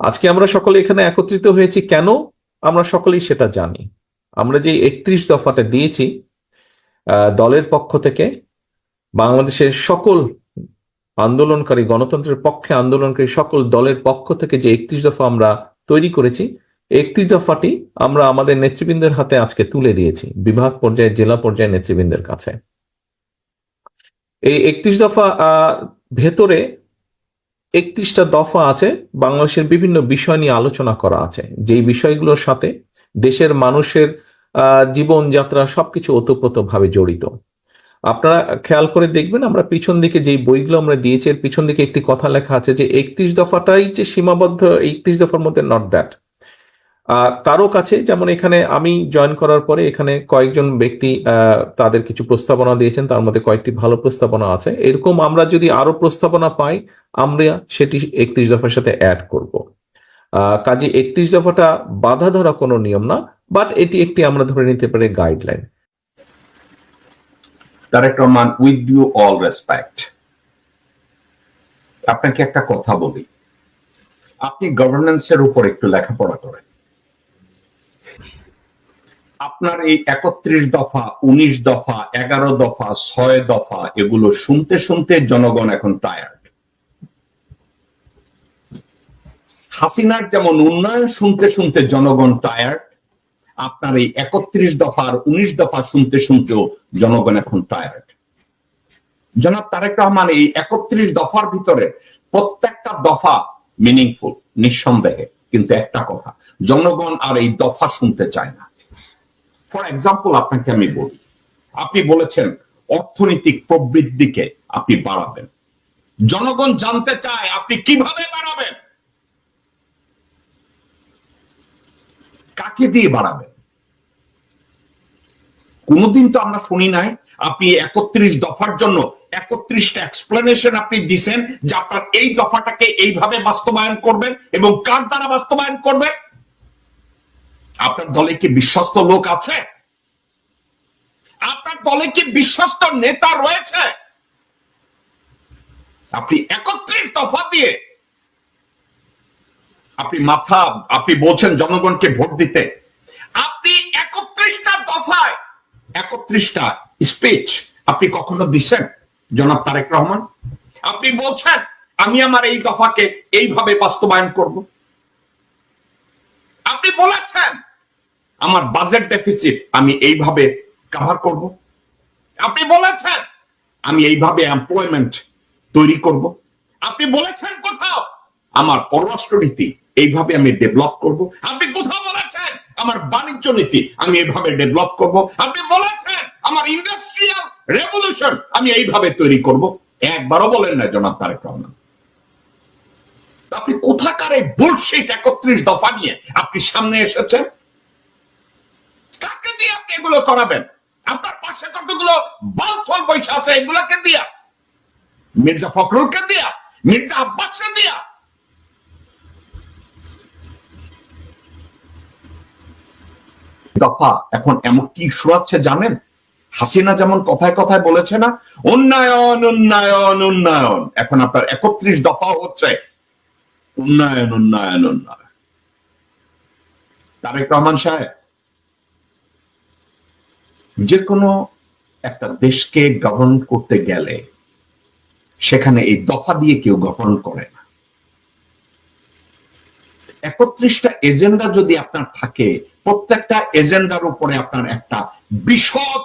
আজকে আমরা সকলে এখানে একত্রিত হয়েছি কেন? আমরা সকলেই সেটা জানি। আমরা যে 31 দফাটা দিয়েছি দলের পক্ষ থেকে, বাংলাদেশের সকল আন্দোলনকারী, গণতন্ত্রের পক্ষে আন্দোলনকারী সকল দলের পক্ষ থেকে যে 31 দফা আমরা তৈরি করেছি, 31 দফাটি আমরা আমাদের নেতৃবৃন্দের হাতে আজকে তুলে দিয়েছি, বিভাগ পর্যায়ে, জেলা পর্যায়ে নেতৃবৃন্দের কাছে। এই 31 দফা ভেতরে 31টা দফা আছে, বাংলাদেশের বিভিন্ন বিষয় নিয়ে আলোচনা করা আছে, যেই বিষয়গুলোর সাথে দেশের মানুষের জীবনযাত্রা সবকিছু ওতপ্রোতভাবে জড়িত। আপনারা খেয়াল করে দেখবেন, আমরা পিছন দিকে যেই বইগুলো আমরা দিয়েছি এর পিছন দিকে একটি কথা লেখা আছে যে 31 দফাটাই যে সীমাবদ্ধ 31 দফার মধ্যে, নট দ্যাট। কারো কাছে, যেমন এখানে আমি জয়েন করার পরে এখানে কয়েকজন ব্যক্তি তাদের কিছু প্রস্তাবনা দিয়েছেন, তার মধ্যে কয়েকটি ভালো প্রস্তাবনা আছে। এরকম আমরা যদি আরো প্রস্তাবনা পাই, আমরা সেটি 31 দফার সাথে অ্যাড করব। কাজে 31 দফাটা বাধা ধরা কোনো নিয়ম না, বাট এটি একটি আমরা ধরে নিতে পারি guideline. Tarique Rahman, with due all respect, আপনাকে একটা কথা বলি, আপনি গভর্নেন্সের উপর একটু লেখাপড়া করেন। আপনার এই 31 দফা, 19 দফা, 11 দফা, 6 দফা এগুলো শুনতে শুনতে জনগণ এখন টায়ার্ড। হাসিনার যেমন উন্নয়ন শুনতে শুনতে জনগণ টায়ার্ড, আপনার এই 31 দফা আর 19 দফা শুনতে শুনতেও জনগণ এখন টায়ার্ড। জনাব তারেক রহমান, এই 31 দফার ভিতরে প্রত্যেকটা দফা মিনিংফুল নিঃসন্দেহে, কিন্তু একটা কথা, জনগণ আর এই দফা শুনতে চায় না। ফর এক্সাম্পল আপনাকে আমি বলি, আপনি বলেছেন অর্থনৈতিক প্রবৃদ্ধিকে আপনি বাড়াবেন। জনগণ জানতে চায় আপনি কিভাবে বাড়াবেন, কাকে দিয়ে বাড়াবেন। কোনদিন তো আমরা শুনি নাই আপনি 31 দফার জন্য 31টা এক্সপ্লেনেশন আপনি দিছেন যে আপনার এই দফাটাকে এইভাবে বাস্তবায়ন করবেন এবং কার দ্বারা বাস্তবায়ন করবেন। আপনার দলে কি বিশ্বস্ত লোক আছে? আপনার দলে কি বিশ্বস্ত নেতা রয়েছে? আপনি 31 দফা দিয়ে আপনি বলছেন জনগণকে ভোট দিতে। আপনি 31টা দফায় 31টা স্পিচ আপনি কখনো দিচ্ছেন জনাব তারেক রহমান? আপনি বলছেন আমি আমার এই দফাকে এইভাবে বাস্তবায়ন করব। আপনি বলেছেন আমার বাজেট ডেফিসিট আমি এইভাবে কভার করব। আপনি বলেছেন আমি এইভাবে এমপ্লয়মেন্ট তৈরি করব। আপনি বলেছেন কোথাও আমার পররাষ্ট্র নীতি এইভাবে আমি ডেভেলপ করব। আপনি কোথাও বলেছেন আমার বাণিজ্য নীতি আমি এইভাবে ডেভেলপ করব। আপনি বলেছেন আমার ইন্ডাস্ট্রিয়াল রেভলিউশন আমি এইভাবে তৈরি করব। একবারও বলেন না জনাব তারেক রহমান। আপনি কোথাকার এই বুলশিট 31 দফা নিয়ে আপনি সামনে এসেছেন? কাকে দিয়ে আপনি এগুলো করাবেন? আপনার পাশে কতগুলো বালছল পয়সা আছে, এগুলোকে দিয়া? মির্জা ফখরুলকে দিয়া? মির্জা আব্বাসকে দিয়া? দফা এখন এমন কি শোনাচ্ছে জানেন? হাসিনা যেমন কথায় কথায় বলেছে না, উন্নয়ন উন্নয়ন উন্নয়ন, এখন আপনার 31 দফা হচ্ছে উন্নয়ন উন্নয়ন উন্নয়ন। তারেক রহমান সাহেব, যে কোনো একটা দেশকে গভর্ন করতে গেলে সেখানে এই দফা দিয়ে কেউ গভর্ন করে না। 31টা এজেন্ডা যদি আপনার থাকে, প্রত্যেকটা এজেন্ডার উপরে আপনার একটা বিশদ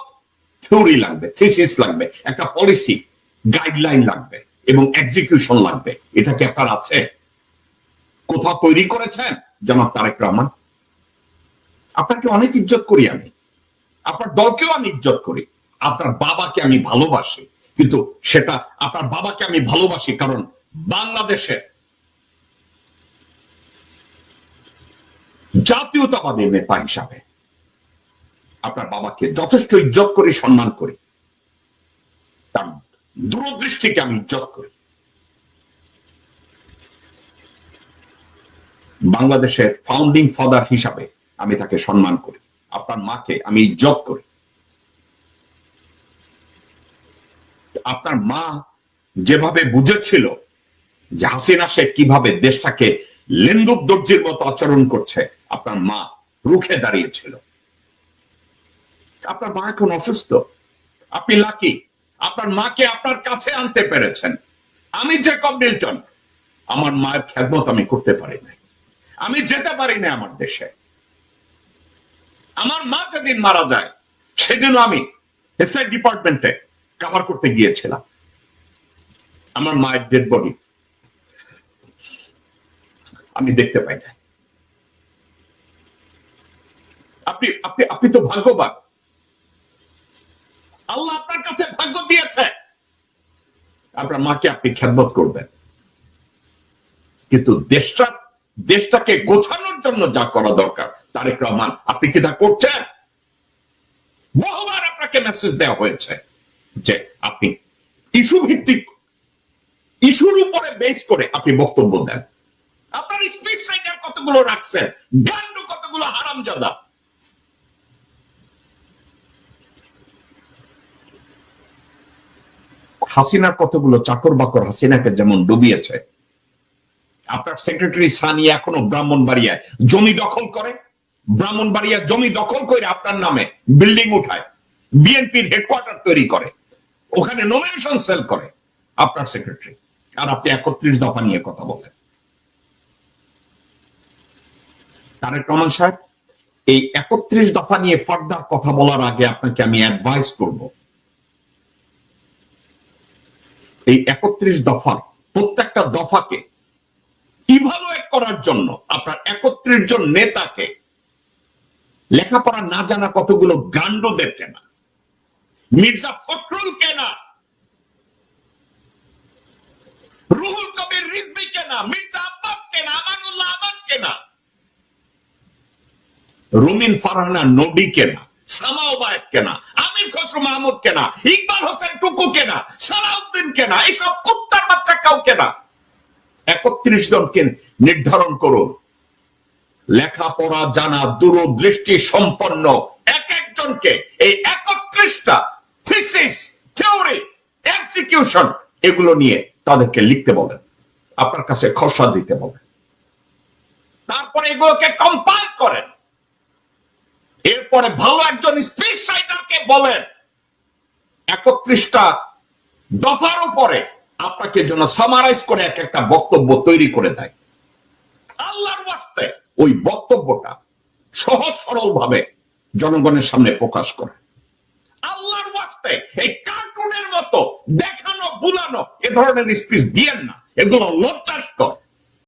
থিওরি লাগবে, থিসিস লাগবে, একটা পলিসি গাইডলাইন লাগবে এবং এক্সিকিউশন লাগবে। এটা কি আপনার আছে? কোথাও তৈরি করেছেন জনাব তারেক রহমান? আপনাকে অনেক ইজ্জত করি আমি, আপনার দলকেও আমি ইজ্জত করি, আপনার বাবাকে আমি ভালোবাসি, কিন্তু সেটা আপনার বাবাকে আমি ভালোবাসি কারণ বাংলাদেশের জাতীয়তাবাদী নেতা হিসাবে আপনার বাবাকে যথেষ্ট ইজ্জত করি, সম্মান করি, তার দূরদৃষ্টিকে আমি ইজ্জত করি। বাংলাদেশের ফাউন্ডিং ফাদার হিসাবে আমি তাকে সম্মান করি, আপনার মাকে আমি ইজ্জত করি। আপনার মা যেভাবে বুঝেছিল যে হাসিনা শেখ কিভাবে দেশটাকে লেন্দুক দর্জির মতো আচরণ করছে, আপনার মা রুখে দাঁড়িয়েছিল। আপনার মা এখন অসুস্থ, আপনি লাকি আপনার মাকে আপনার কাছে আনতে পেরেছেন। আমি জেকব মিল্টন, আমার মায়ের খেদমত আমি করতে পারি না, আমি যেতে পারি না আমার দেশে। আমার মা যেদিন মারা যায় সেদিন আমি স্টেট ডিপার্টমেন্টে কভার করতে গিয়েছিলাম। আমার মায়ের ডেড বডি আমি দেখতে পাই না। আপনি আপনি আপনি তো ভাগ্যবান, আল্লাহ আপনার কাছে ভাগ্য দিয়েছে, আপনার মাকে আপনি খেদমত করবেন। কিন্তু দেশটাকে গোছানোর জন্য যা করা দরকার, তারেক রহমান আপনি কি তা করছেন? বহুবার আপনাকে মেসেজ দেওয়া হয়েছে যে আপনি ইস্যু ভিত্তিক, ইস্যুর উপরে বেস করে আপনি বক্তব্য দেন। আপনার স্পিচ রাইটার কতগুলো রাখছেন, গান্ডু কতগুলো হারামজাদা। হাসিনার কতগুলো চাকর বাকর হাসিনাকে যেমন ডুবিয়েছে, আপনার সেক্রেটারি সানি এখনো ব্রাহ্মণবাড়িয়ায় জমি দখল করে, ব্রাহ্মণবাড়িয়া জমি দখল করে আপনার নামে বিল্ডিং উঠায়, বিএনপির হেডকোয়ার্টার তৈরি করে, ওখানে নমিনেশন সেল করে আপনার সেক্রেটারি। আর আপনি 31 দফা নিয়ে কথা বলেন। তারেক রহমান সাহেব, এই 31 দফা নিয়ে ফার্দার কথা বলার আগে আপনাকে আমি অ্যাডভাইস করব, এই 31 দফার প্রত্যেকটা দফাকে ইভালুয়েট করার জন্য আপনার 31 জন নেতাকে লেখাপড়া না জানা কতগুলো গান্ডুদের কেনা, মির্জা ফখরুল কেনা, রুহুল কবির রিজভী কেনা, মির্জা আব্বাস কেনা, আমানুল্লাহ আমান কেনা, রুমিন ফারহানা নবী কেনা, সামাওবায়েত কেনা, আমির খসরু মাহমুদ কেনা, ইকবাল হোসেন টুকু কেনা, সালাউদ্দিন কেনা, এইসব কুত্তার বাচ্চা কাউ কেনা। 31 জনকে নির্ধারণ করুন, লেখাপড়া জানা দূরদৃষ্টি সম্পন্ন এক একজনকে এই 31টা থিসিস, থিওরি, এক্সিকিউশন এগুলো নিয়ে তাদেরকে লিখতে বলেন, আপনার কাছে খসড়া দিতে বলেন, তারপরে এগুলোকে কম্পাইল করেন। এরপরে ভালো একজন স্পিচ রাইটারকে বলেন 31টা দফার উপরে আপনাকে জন্য সামারাইজ করে এক একটা বক্তব্য তৈরি করে দেয়। আল্লাহর ওয়াস্তে ওই বক্তব্যটা সহজ সরল ভাবে জনগণের সামনে প্রকাশ করে। আল্লাহর ওয়াস্তে এই কার্টুনের মতো দেখানো বুলানো এ ধরনের স্পিচ দিয়েন না, এগুলো লজ্জাস্কর।